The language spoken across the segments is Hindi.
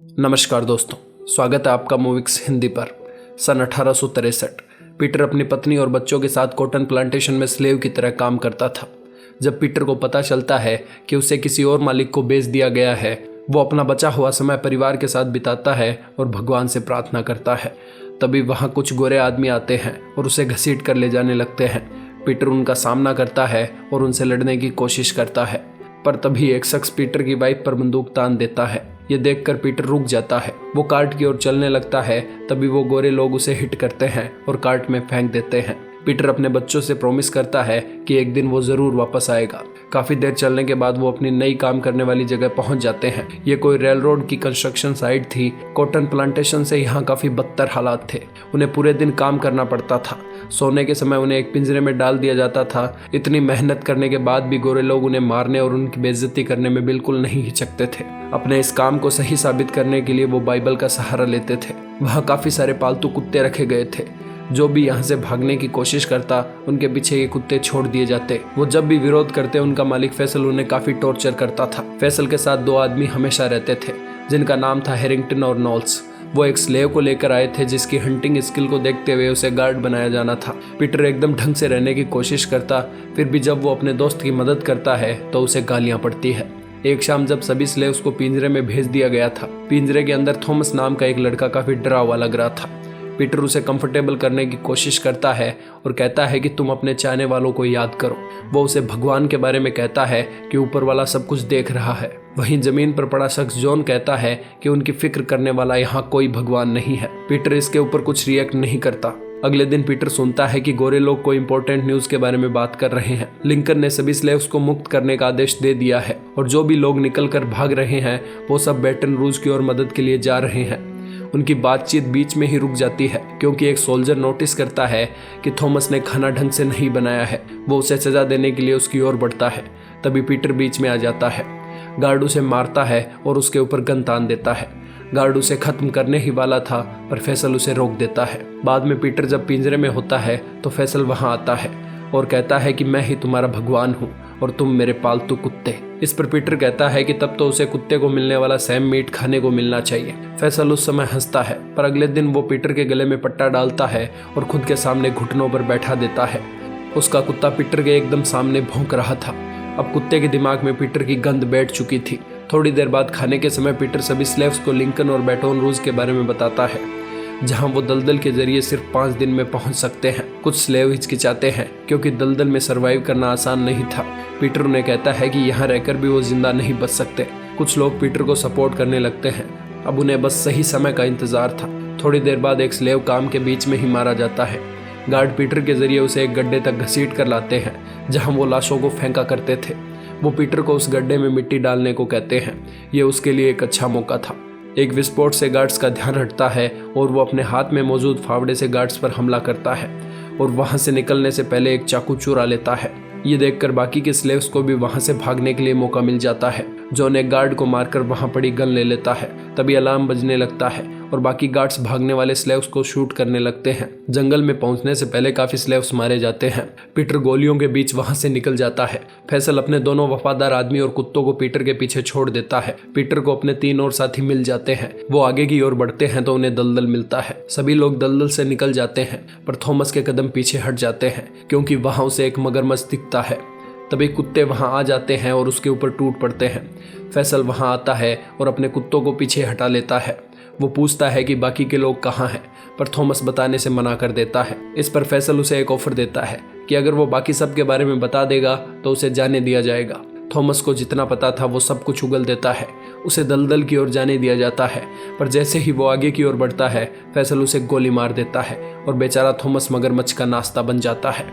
नमस्कार दोस्तों, स्वागत है आपका मूविक्स हिंदी पर। सन 1863 पीटर अपनी पत्नी और बच्चों के साथ कॉटन प्लांटेशन में स्लेव की तरह काम करता था। जब पीटर को पता चलता है कि उसे किसी और मालिक को बेच दिया गया है, वो अपना बचा हुआ समय परिवार के साथ बिताता है और भगवान से प्रार्थना करता है। तभी वहाँ कुछ गोरे आदमी आते हैं और उसे घसीट कर ले जाने लगते हैं। पीटर उनका सामना करता है और उनसे लड़ने की कोशिश करता है, पर तभी एक शख्स पीटर की बाइक पर बंदूक तान देता है। ये देखकर पीटर रुक जाता है। वो कार्ट की ओर चलने लगता है, तभी वो गोरे लोग उसे हिट करते हैं और कार्ट में फेंक देते हैं। पीटर अपने बच्चों से प्रॉमिस करता है कि एक दिन वो जरूर वापस आएगा। काफी देर चलने के बाद वो अपनी नई काम करने वाली जगह पहुंच जाते हैं। ये कोई रेल रोड की कंस्ट्रक्शन साइट थी। कॉटन प्लांटेशन से यहाँ काफी बदतर हालात थे। उन्हें पूरे दिन काम करना पड़ता था। सोने के समय उन्हें एक पिंजरे में डाल दिया जाता था। इतनी मेहनत करने के बाद भी गोरे लोग उन्हें मारने और उनकी बेइज्जती करने में बिल्कुल नहीं हिचकते थे। अपने इस काम को सही साबित करने के लिए वो बाइबल का सहारा लेते थे। वहाँ काफी सारे पालतू कुत्ते रखे गए थे। जो भी यहाँ से भागने की कोशिश करता, उनके पीछे ये कुत्ते छोड़ दिए जाते। वो जब भी विरोध करते, उनका मालिक फैसल उन्हें काफी टॉर्चर करता था। फैसल के साथ दो आदमी हमेशा रहते थे, जिनका नाम था हैरिंगटन और नॉल्स। वो एक स्लेव को लेकर आए थे, जिसकी हंटिंग स्किल को देखते हुए उसे गार्ड बनाया जाना था। पीटर एकदम ढंग से रहने की कोशिश करता, फिर भी जब वो अपने दोस्त की मदद करता है तो उसे गालियां पड़ती है। एक शाम जब सभी स्लेव्स को पिंजरे में भेज दिया गया था, पिंजरे के अंदर थॉमस नाम का एक लड़का काफी डरा हुआ लग रहा था। पीटर उसे कंफर्टेबल करने की कोशिश करता है और कहता है कि तुम अपने चाहने वालों को याद करो। वो उसे भगवान के बारे में कहता है कि ऊपर वाला सब कुछ देख रहा है। वहीं जमीन पर पड़ा शख्स जॉन कहता है कि उनकी फिक्र करने वाला यहाँ कोई भगवान नहीं है। पीटर इसके ऊपर कुछ रिएक्ट नहीं करता। अगले दिन पीटर सुनता है कि गोरे लोग कोई इंपॉर्टेंट न्यूज के बारे में बात कर रहे हैं। लिंकन ने सभी स्लेव्स को मुक्त करने का आदेश दे दिया है और जो भी लोग निकल कर भाग रहे हैं वो सब बैटन रूज की ओर मदद के लिए जा रहे हैं। उनकी बातचीत बीच में ही रुक जाती है, क्योंकि एक सोल्जर नोटिस करता है कि थॉमस ने खाना ढंग से नहीं बनाया है। वो उसे सजा देने के लिए उसकी ओर बढ़ता है। तभी पीटर बीच में आ जाता है। गार्ड उसे मारता है और उसके ऊपर गन तान देता है। गार्ड उसे खत्म करने ही वाला था, पर फैसल उसे रोक देता है। बाद में पीटर जब पिंजरे में होता है तो फैसल वहां आता है और कहता है कि मैं ही तुम्हारा भगवान हूँ और तुम मेरे पालतू कुत्ते। इस पर पीटर कहता है कि तब तो उसे कुत्ते को मिलने वाला सैम मीट खाने को मिलना चाहिए। फैसल उस समय हंसता है, पर अगले दिन वो पीटर के गले में पट्टा डालता है और खुद के सामने घुटनों पर बैठा देता है। उसका कुत्ता पीटर के एकदम सामने भौंक रहा था। अब कुत्ते के दिमाग में पीटर की गंध बैठ चुकी थी। थोड़ी देर बाद खाने के समय पीटर सभी स्लेव्स को लिंकन और बैटन रूज के बारे में बताता है, जहां वो दलदल के जरिए सिर्फ 5 दिन में पहुंच सकते हैं। कुछ स्लेव हिचकिचाते हैं, क्योंकि दलदल में सरवाइव करना आसान नहीं था। पीटर उन्हें कहता है कि यहाँ रहकर भी वो जिंदा नहीं बच सकते। कुछ लोग पीटर को सपोर्ट करने लगते हैं। अब उन्हें बस सही समय का इंतजार था। थोड़ी देर बाद एक स्लेव काम के बीच में ही मारा जाता है। गार्ड पीटर के जरिए उसे एक गड्ढे तक घसीट कर लाते हैं, जहाँ वो लाशों को फेंका करते थे। वो पीटर को उस गड्ढे में मिट्टी डालने को कहते हैं। ये उसके लिए एक अच्छा मौका था। एक विस्फोट से गार्ड्स का ध्यान हटता है और वो अपने हाथ में मौजूद फावड़े से गार्ड्स पर हमला करता है और वहां से निकलने से पहले एक चाकू चुरा लेता है। ये देखकर बाकी के स्लेव्स को भी वहां से भागने के लिए मौका मिल जाता है। जॉन एक गार्ड को मारकर वहां पड़ी गन ले लेता है। तभी अलार्म बजने लगता है और बाकी गार्ड्स भागने वाले स्लेव्स को शूट करने लगते हैं। जंगल में पहुंचने से पहले काफी स्लेव्स मारे जाते हैं। पीटर गोलियों के बीच वहां से निकल जाता है। फैसल अपने दोनों वफादार आदमी और कुत्तों को पीटर के पीछे छोड़ देता है। पीटर को अपने 3 और साथी मिल जाते हैं। वो आगे की ओर बढ़ते हैं तो उन्हें दलदल मिलता है। सभी लोग दलदल से निकल जाते हैं, पर थॉमस के कदम पीछे हट जाते हैं, क्योंकि वहां उसे एक मगरमच्छ दिखता है। तभी कुत्ते वहां आ जाते हैं और उसके ऊपर टूट पड़ते हैं। फैसल वहां आता है और अपने कुत्तों को पीछे हटा लेता है। वो पूछता है कि बाकी के लोग कहाँ हैं, पर थॉमस बताने से मना कर देता है। इस पर फैसल उसे एक ऑफर देता है कि अगर वो बाकी सब के बारे में बता देगा तो उसे जाने दिया जाएगा। थॉमस को जितना पता था वो सब कुछ उगल देता है। उसे दलदल की ओर जाने दिया जाता है, पर जैसे ही वो आगे की ओर बढ़ता है, फैसल उसे गोली मार देता है और बेचारा थॉमस मगरमच्छ का नाश्ता बन जाता है।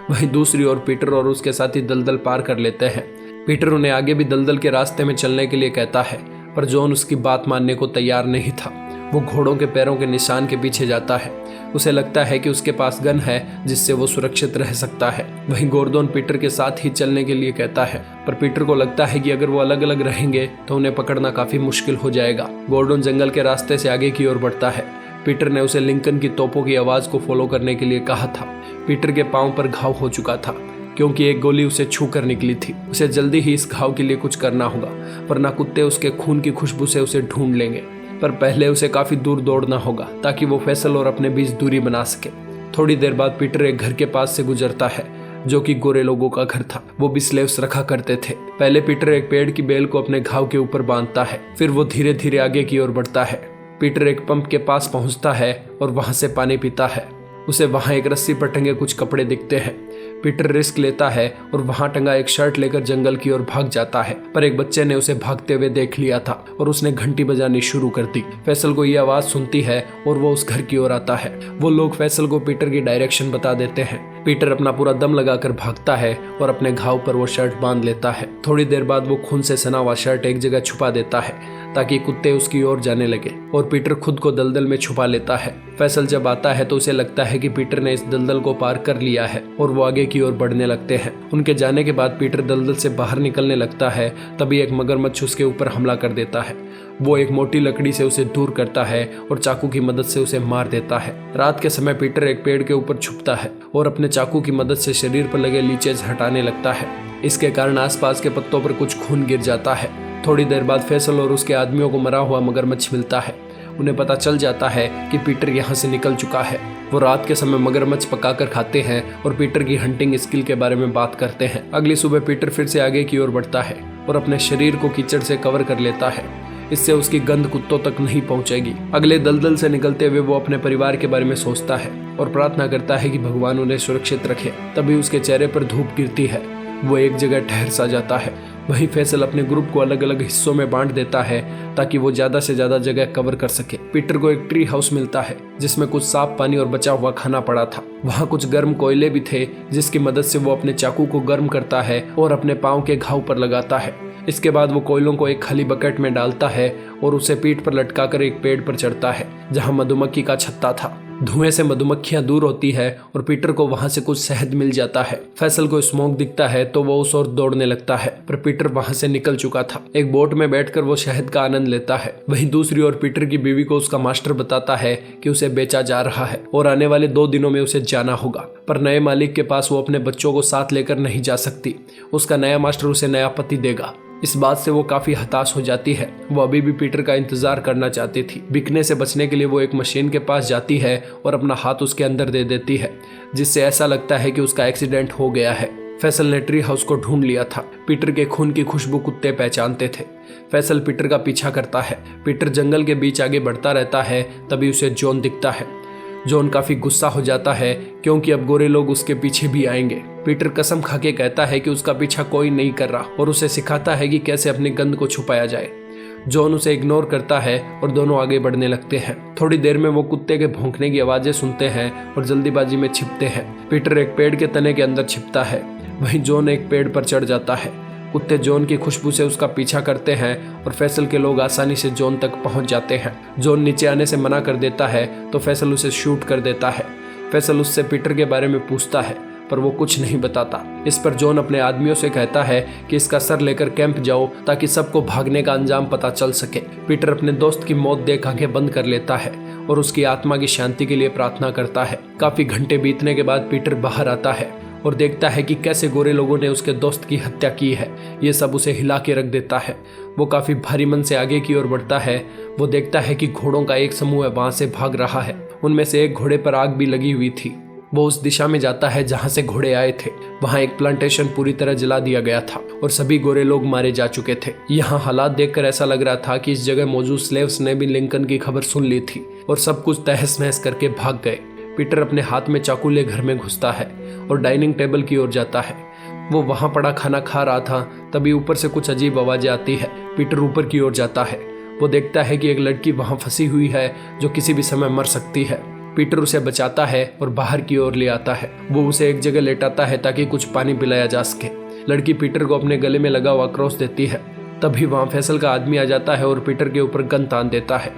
वहीं दूसरी ओर पीटर और उसके साथी दलदल पार कर लेते हैं। पीटर उन्हें आगे भी दलदल के रास्ते में चलने के लिए कहता है, पर जॉन उसकी बात मानने को तैयार नहीं था। वो घोड़ों के पैरों के निशान के पीछे जाता है। उसे लगता है कि उसके पास गन है जिससे वो सुरक्षित रह सकता है। वहीं गोर्डन पीटर के साथ ही चलने के लिए कहता है, पर पीटर को लगता है कि अगर वो अलग अलग रहेंगे तो उन्हें पकड़ना काफी मुश्किल हो जाएगा। गोर्डन जंगल के रास्ते से आगे की ओर बढ़ता है। पीटर ने उसे लिंकन की तोपों की आवाज को फॉलो करने के लिए कहा था। पीटर के पांव पर घाव हो चुका था, क्योंकि एक गोली उसे छू कर निकली थी। उसे जल्दी ही इस घाव के लिए कुछ करना होगा, वरना कुत्ते उसके खून की खुशबू से उसे ढूंढ लेंगे। पर पहले उसे काफी दूर दौड़ना होगा ताकि वो फैसल और अपने बीच दूरी बना सके। थोड़ी देर बाद पीटर एक घर के पास से गुजरता है जो कि गोरे लोगों का घर था। वो भी स्लेव्स रखा करते थे। पहले पीटर एक पेड़ की बेल को अपने घाव के ऊपर बांधता है, फिर वो धीरे धीरे आगे की ओर बढ़ता है। पीटर एक पंप के पास पहुंचता है और वहां से पानी पीता है। उसे वहां एक रस्सी पर टंगे कुछ कपड़े दिखते हैं। पीटर रिस्क लेता है और वहां टंगा एक शर्ट लेकर जंगल की ओर भाग जाता है, पर एक बच्चे ने उसे भागते हुए देख लिया था और उसने घंटी बजानी शुरू कर दी। फैसल को यह आवाज सुनती है और वो उस घर की ओर आता है। वो लोग फैसल को पीटर की डायरेक्शन बता देते हैं। पीटर अपना पूरा दम लगाकर भागता है और अपने घाव पर वो शर्ट बांध लेता है। थोड़ी देर बाद वो खून से सना हुआ शर्ट एक जगह छुपा देता है ताकि कुत्ते उसकी ओर जाने लगे और पीटर खुद को दलदल में छुपा लेता है। फैसल जब आता है तो उसे लगता है कि पीटर ने इस दलदल को पार कर लिया है और वो आगे की ओर बढ़ने लगते हैं। उनके जाने के बाद पीटर दलदल से बाहर निकलने लगता है, तभी एक मगरमच्छ उसके ऊपर हमला कर देता है। वो एक मोटी लकड़ी से उसे दूर करता है और चाकू की मदद से उसे मार देता है। रात के समय पीटर एक पेड़ के ऊपर छुपता है और अपने चाकू की मदद से शरीर पर लगे लीचेज हटाने लगता है। इसके कारण आसपास के पत्तों पर कुछ खून गिर जाता है। थोड़ी देर बाद फैसल और उसके आदमियों को मरा हुआ मगरमच्छ मिलता है। उन्हें पता चल जाता है कि पीटर यहाँ से निकल चुका है। वो रात के समय मगरमच्छ पकाकर खाते हैं और पीटर की हंटिंग स्किल के बारे में बात करते हैं। अगली सुबह पीटर फिर से आगे की ओर बढ़ता है और अपने शरीर को कीचड़ से कवर कर लेता है। इससे उसकी गंध कुत्तों तक नहीं पहुंचेगी। अगले दलदल से निकलते हुए वो अपने परिवार के बारे में सोचता है और प्रार्थना करता है कि भगवान उन्हें सुरक्षित रखे। तभी उसके चेहरे पर धूप गिरती है। वो एक जगह ठहर सा जाता है। वहीं फैसल अपने ग्रुप को अलग अलग हिस्सों में बांट देता है ताकि वो ज्यादा से ज्यादा जगह कवर कर सके। पीटर को एक ट्री हाउस मिलता है जिसमें कुछ साफ पानी और बचा हुआ खाना पड़ा था। वहाँ कुछ गर्म कोयले भी थे जिसकी मदद से वो अपने चाकू को गर्म करता है और अपने पाँव के घाव पर लगाता है। इसके बाद वो कोयलों को एक खाली बकेट में डालता है और उसे पीठ पर लटकाकर एक पेड़ पर चढ़ता है जहाँ मधुमक्खी का छत्ता था। धुएं से मधुमक्खियां दूर होती है और पीटर को वहां से कुछ शहद मिल जाता है। फैसल को स्मोक दिखता है तो वो उस ओर दौड़ने लगता है, पर पीटर वहां से निकल चुका था। एक बोट में बैठकर वो शहद का आनंद लेता है। वहीं दूसरी ओर पीटर की बीवी को उसका मास्टर बताता है कि उसे बेचा जा रहा है और आने वाले 2 दिनों में उसे जाना होगा, पर नए मालिक के पास वो अपने बच्चों को साथ लेकर नहीं जा सकती। उसका नया मास्टर उसे नया पति देगा। इस बात से वो काफी हताश हो जाती है। वो अभी भी पीटर का इंतजार करना चाहती थी। बिकने से बचने के लिए वो एक मशीन के पास जाती है और अपना हाथ उसके अंदर दे देती है, जिससे ऐसा लगता है कि उसका एक्सीडेंट हो गया है। फैसल ने ट्री हाउस को ढूंढ लिया था। पीटर के खून की खुशबू कुत्ते पहचानते थे। फैसल पीटर का पीछा करता है। पीटर जंगल के बीच आगे बढ़ता रहता है, तभी उसे जॉन दिखता है। जॉन काफी गुस्सा हो जाता है क्योंकि अब गोरे लोग उसके पीछे भी आएंगे। पीटर कसम खा के कहता है कि उसका पीछा कोई नहीं कर रहा और उसे सिखाता है कि कैसे अपनी गंध को छुपाया जाए। जॉन उसे इग्नोर करता है और दोनों आगे बढ़ने लगते हैं। थोड़ी देर में वो कुत्ते के भौंकने की आवाजें सुनते हैं और जल्दीबाजी में छिपते हैं। पीटर एक पेड़ के तने के अंदर छिपता है, वहीं जॉन एक पेड़ पर चढ़ जाता है। कुत्ते जॉन की खुशबू से उसका पीछा करते हैं और फैसल के लोग आसानी से जॉन तक पहुंच जाते हैं। जॉन नीचे आने से मना कर देता है तो फैसल उसे शूट कर देता है। फैसल उससे पीटर के बारे में पूछता है पर वो कुछ नहीं बताता। इस पर जॉन अपने आदमियों से कहता है कि इसका सर लेकर कैंप जाओ ताकि सबको भागने का अंजाम पता चल सके। पीटर अपने दोस्त की मौत देख आंखें बंद कर लेता है और उसकी आत्मा की शांति के लिए प्रार्थना करता है। काफी घंटे बीतने के बाद पीटर बाहर आता है और देखता है कि कैसे गोरे लोगों ने उसके दोस्त की हत्या की है। ये सब उसे हिला के रख देता है। वो काफी भारी मन से आगे की ओर बढ़ता है। वो देखता है कि घोड़ों का एक समूह वहां से भाग रहा है। उनमें से एक घोड़े पर आग भी लगी हुई थी। वो उस दिशा में जाता है जहां से घोड़े आए थे। वहां एक प्लांटेशन पूरी तरह जला दिया गया था और सभी गोरे लोग मारे जा चुके थे। यहाँ हालात देखकर ऐसा लग रहा था कि इस जगह मौजूद स्लेव्स ने भी लिंकन की खबर सुन ली थी और सब कुछ तहस नहस करके भाग गए। पीटर अपने हाथ में चाकू ले घर में घुसता है और डाइनिंग टेबल की ओर जाता है। वो वहां पड़ा खाना खा रहा था, तभी ऊपर से कुछ अजीब आवाजें आती है। पीटर ऊपर की ओर जाता है। वो देखता है कि एक लड़की वहां फंसी हुई है जो किसी भी समय मर सकती है। पीटर उसे बचाता है और बाहर की ओर ले आता है। वो उसे एक जगह लेटाता है ताकि कुछ पानी पिलाया जा सके। लड़की पीटर को अपने गले में लगा हुआ क्रॉस देती है। तभी वहां फैसल का आदमी आ जाता है और पीटर के ऊपर गन तान देता है।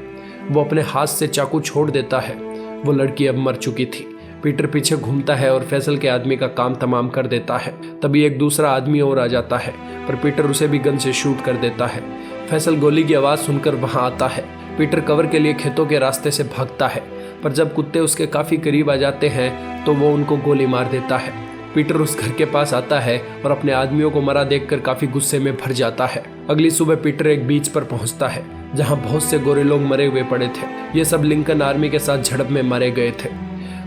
वो अपने हाथ से चाकू छोड़ देता है। वो लड़की अब मर चुकी थी। पीटर पीछे घूमता है और फैसल के आदमी का काम तमाम कर देता है। तभी एक दूसरा आदमी और आ जाता है, पर पीटर उसे भी गन से शूट कर देता है। फैसल गोली की आवाज सुनकर वहां आता है। पीटर कवर के लिए खेतों के रास्ते से भागता है, पर जब कुत्ते उसके काफी करीब आ जाते हैं तो वो उनको गोली मार देता है। पीटर उस घर के पास आता है और अपने आदमियों को मरा देखकर काफी गुस्से में भर जाता है। अगली सुबह पीटर एक बीच पर पहुंचता है। जहां बहुत से गोरे लोग मरे हुए पड़े थे। ये सब लिंकन आर्मी के साथ झड़प में मारे गए थे।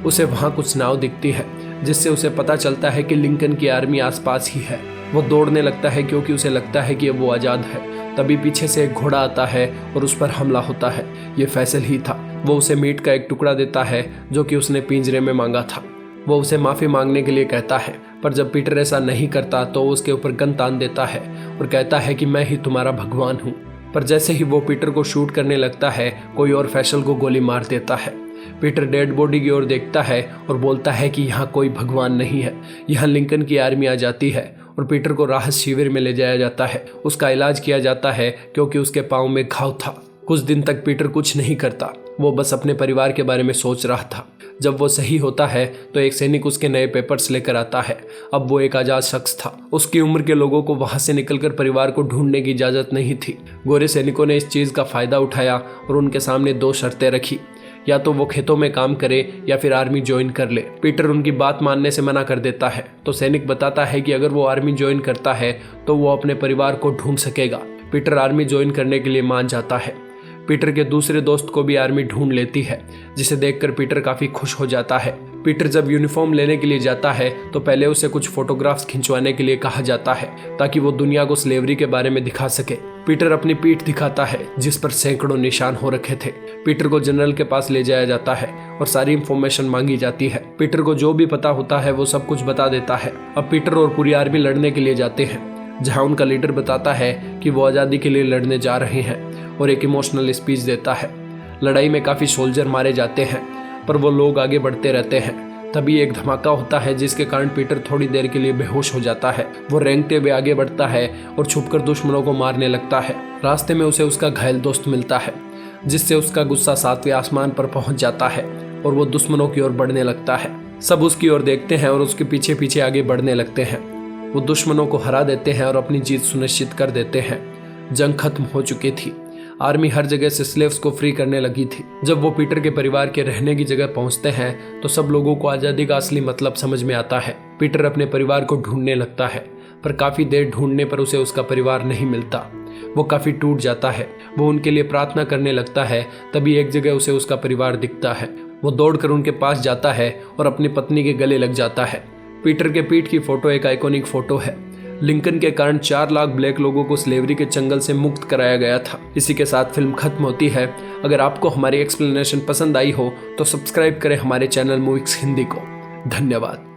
उसे वहां कुछ नाव दिखती है जिससे उसे पता चलता है कि लिंकन की आर्मी आसपास ही है। वो दौड़ने लगता है क्योंकि उसे लगता है कि अब वो आज़ाद है। तभी पीछे से एक घोड़ा आता है और उस पर हमला होता है। ये फैसल ही था। वो उसे मीट का एक टुकड़ा देता है जो कि उसने पिंजरे में मांगा था। वो उसे माफ़ी मांगने के लिए कहता है, पर जब पीटर ऐसा नहीं करता तो वो उसके ऊपर गन तान देता है और कहता है कि मैं ही तुम्हारा भगवान हूँ। पर जैसे ही वो पीटर को शूट करने लगता है, कोई और फैसल को गोली मार देता है। पीटर डेड बॉडी की ओर देखता है और बोलता है कि यहाँ कोई भगवान नहीं है। यहाँ लिंकन की आर्मी आ जाती है और पीटर को राहत शिविर में ले जाया जाता है। उसका इलाज किया जाता है क्योंकि उसके पाँव में घाव था। कुछ दिन तक पीटर कुछ नहीं करता, वो बस अपने परिवार के बारे में सोच रहा था। जब वो सही होता है तो एक सैनिक उसके नए पेपर्स लेकर आता है। अब वो एक आज़ाद शख्स था। उसकी उम्र के लोगों को वहाँ से निकलकर परिवार को ढूंढने की इजाज़त नहीं थी। गोरे सैनिकों ने इस चीज़ का फ़ायदा उठाया और उनके सामने 2 शर्तें रखी, या तो वो खेतों में काम करे या फिर आर्मी ज्वाइन कर ले। पीटर उनकी बात मानने से मना कर देता है तो सैनिक बताता है कि अगर वो आर्मी ज्वाइन करता है तो वो अपने परिवार को ढूंढ सकेगा। पीटर आर्मी ज्वाइन करने के लिए मान जाता है। पीटर के दूसरे दोस्त को भी आर्मी ढूंढ लेती है, जिसे देखकर पीटर काफ़ी खुश हो जाता है। पीटर जब यूनिफॉर्म लेने के लिए जाता है तो पहले उसे कुछ फोटोग्राफ्स खिंचवाने के लिए कहा जाता है ताकि वो दुनिया को स्लेवरी के बारे में दिखा सके। पीटर अपनी पीठ दिखाता है जिस पर सैकड़ों निशान हो रखे थे। पीटर को जनरल के पास ले जाया जाता है और सारी इंफॉर्मेशन मांगी जाती है। पीटर को जो भी पता होता है वो सब कुछ बता देता है। अब पीटर और पूरी आर्मी लड़ने के लिए जाते हैं, जहां उनका लीडर बताता है कि वो आज़ादी के लिए लड़ने जा रहे हैं और एक इमोशनल स्पीच देता है। लड़ाई में काफ़ी सोल्जर मारे जाते हैं पर वो लोग आगे बढ़ते रहते हैं। तभी एक धमाका होता है जिसके कारण पीटर थोड़ी देर के लिए बेहोश हो जाता है। वो रेंगते हुए आगे बढ़ता है और छुपकर दुश्मनों को मारने लगता है। रास्ते में उसे उसका घायल दोस्त मिलता है, जिससे उसका गुस्सा 7वें आसमान पर पहुंच जाता है और वो दुश्मनों की ओर बढ़ने लगता है। सब उसकी ओर देखते हैं और उसके पीछे पीछे आगे बढ़ने लगते हैं। वो दुश्मनों को हरा देते हैं और अपनी जीत सुनिश्चित कर देते हैं। जंग खत्म हो चुकी थी। आर्मी हर जगह से स्लेव्स को फ्री करने लगी थी। जब वो पीटर के परिवार के रहने की जगह पहुंचते हैं तो सब लोगों को आज़ादी का असली मतलब समझ में आता है। पीटर अपने परिवार को ढूंढने लगता है, पर काफ़ी देर ढूंढने पर उसे उसका परिवार नहीं मिलता। वो काफ़ी टूट जाता है। वो उनके लिए प्रार्थना करने लगता है। तभी एक जगह उसे उसका परिवार दिखता है। वो दौड़कर उनके पास जाता है और अपनी पत्नी के गले लग जाता है। पीटर के पीठ की फोटो एक आइकॉनिक फोटो है। लिंकन के कारण 4 लाख ब्लैक लोगों को स्लेवरी के चंगल से मुक्त कराया गया था। इसी के साथ फिल्म खत्म होती है। अगर आपको हमारी एक्सप्लेनेशन पसंद आई हो तो सब्सक्राइब करें हमारे चैनल मूविक्स हिंदी को। धन्यवाद।